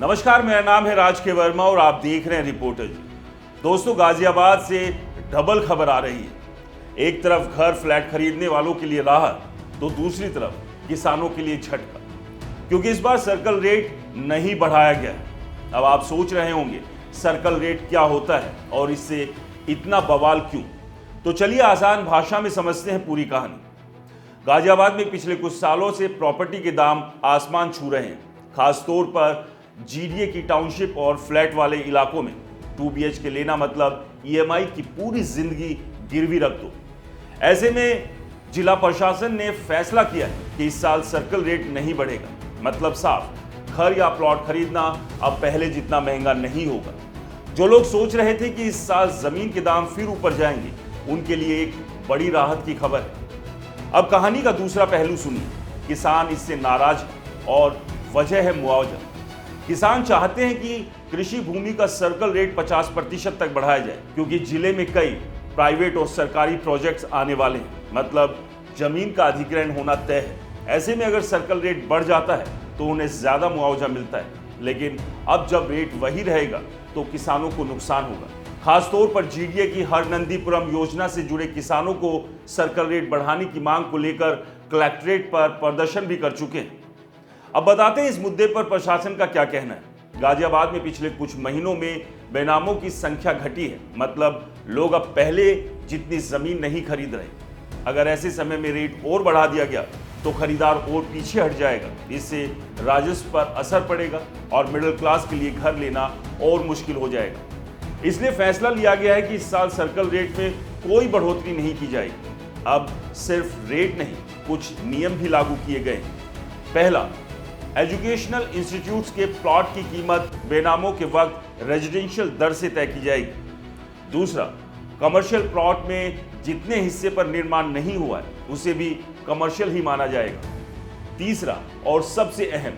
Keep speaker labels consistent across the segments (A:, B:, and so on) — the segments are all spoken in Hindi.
A: नमस्कार, मेरा नाम है राज के वर्मा और आप देख रहे हैं रिपोर्टर जी। दोस्तों, गाजियाबाद से डबल खबर आ रही है। एक तरफ घर फ्लैट खरीदने वालों के लिए राहत, तो दूसरी तरफ किसानों के लिए झटका, क्योंकि इस बार सर्कल रेट नहीं बढ़ाया गया। अब आप सोच रहे होंगे सर्कल रेट क्या होता है और इससे इतना बवाल क्यों। तो चलिए आसान भाषा में समझते हैं पूरी कहानी। गाजियाबाद में पिछले कुछ सालों से प्रॉपर्टी के दाम आसमान छू रहे हैं। खासतौर पर जीडीए की टाउनशिप और फ्लैट वाले इलाकों में 2 BHK लेना मतलब EMI की पूरी जिंदगी गिरवी रख दो। ऐसे में जिला प्रशासन ने फैसला किया है कि इस साल सर्कल रेट नहीं बढ़ेगा। मतलब साफ, घर या प्लॉट खरीदना अब पहले जितना महंगा नहीं होगा। जो लोग सोच रहे थे कि इस साल जमीन के दाम फिर ऊपर जाएंगे, उनके लिए एक बड़ी राहत की खबर है। अब कहानी का दूसरा पहलू सुनिए। किसान इससे नाराज है और वजह है मुआवजा। किसान चाहते हैं कि कृषि भूमि का सर्कल रेट 50% तक बढ़ाया जाए, क्योंकि जिले में कई प्राइवेट और सरकारी प्रोजेक्ट्स आने वाले हैं। मतलब जमीन का अधिग्रहण होना तय है। ऐसे में अगर सर्कल रेट बढ़ जाता है तो उन्हें ज्यादा मुआवजा मिलता है, लेकिन अब जब रेट वही रहेगा तो किसानों को नुकसान होगा। खासतौर पर जीडीए की हरनंदीपुरम योजना से जुड़े किसानों को सर्कल रेट बढ़ाने की मांग को लेकर कलेक्ट्रेट पर प्रदर्शन भी कर चुके हैं। अब बताते हैं इस मुद्दे पर प्रशासन का क्या कहना है। गाजियाबाद में पिछले कुछ महीनों में बेनामों की संख्या घटी है। मतलब लोग अब पहले जितनी जमीन नहीं खरीद रहे। अगर ऐसे समय में रेट और बढ़ा दिया गया तो खरीदार और पीछे हट जाएगा। इससे राजस्व पर असर पड़ेगा और मिडिल क्लास के लिए घर लेना और मुश्किल हो जाएगा। इसलिए फैसला लिया गया है कि इस साल सर्कल रेट में कोई बढ़ोतरी नहीं की जाएगी। अब सिर्फ रेट नहीं, कुछ नियम भी लागू किए गए। पहला, एजुकेशनल इंस्टीट्यूट्स के प्लॉट की कीमत बेनामों के वक्त रेजिडेंशियल दर से तय की जाएगी। दूसरा, कमर्शियल प्लॉट में जितने हिस्से पर निर्माण नहीं हुआ है उसे भी कमर्शियल ही माना जाएगा। तीसरा और सबसे अहम,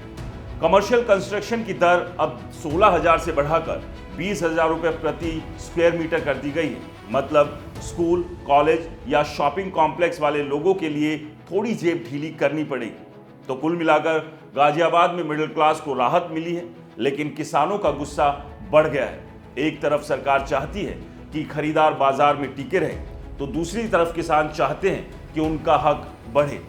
A: कमर्शियल कंस्ट्रक्शन की दर अब 16,000 से बढ़ाकर 20,000 रुपये प्रति स्क्वायर मीटर कर दी गई है। मतलब स्कूल, कॉलेज या शॉपिंग कॉम्प्लेक्स वाले लोगों के लिए थोड़ी जेब ढीली करनी पड़ेगी। तो कुल मिलाकर गाजियाबाद में मिडिल क्लास को राहत मिली है, लेकिन किसानों का गुस्सा बढ़ गया है। एक तरफ सरकार चाहती है कि खरीदार बाजार में टिके रहे, तो दूसरी तरफ किसान चाहते हैं कि उनका हक बढ़े।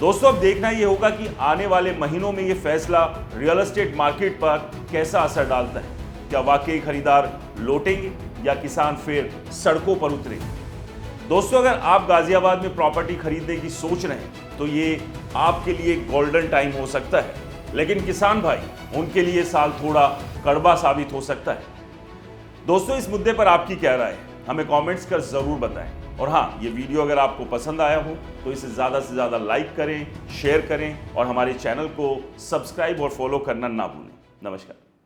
A: दोस्तों, अब देखना यह होगा कि आने वाले महीनों में यह फैसला रियल एस्टेट मार्केट पर कैसा असर डालता है। क्या वाकई खरीदार लौटेंगे या किसान फिर सड़कों पर उतरेंगे? दोस्तों, अगर आप गाजियाबाद में प्रॉपर्टी खरीदने की सोच रहे हैं तो ये आपके लिए गोल्डन टाइम हो सकता है, लेकिन किसान भाई, उनके लिए साल थोड़ा कड़वा साबित हो सकता है। दोस्तों, इस मुद्दे पर आपकी क्या राय है, हमें कमेंट्स कर जरूर बताएं। और हाँ, ये वीडियो अगर आपको पसंद आया हो तो इसे ज़्यादा से ज़्यादा लाइक करें, शेयर करें और हमारे चैनल को सब्सक्राइब और फॉलो करना ना भूलें। नमस्कार।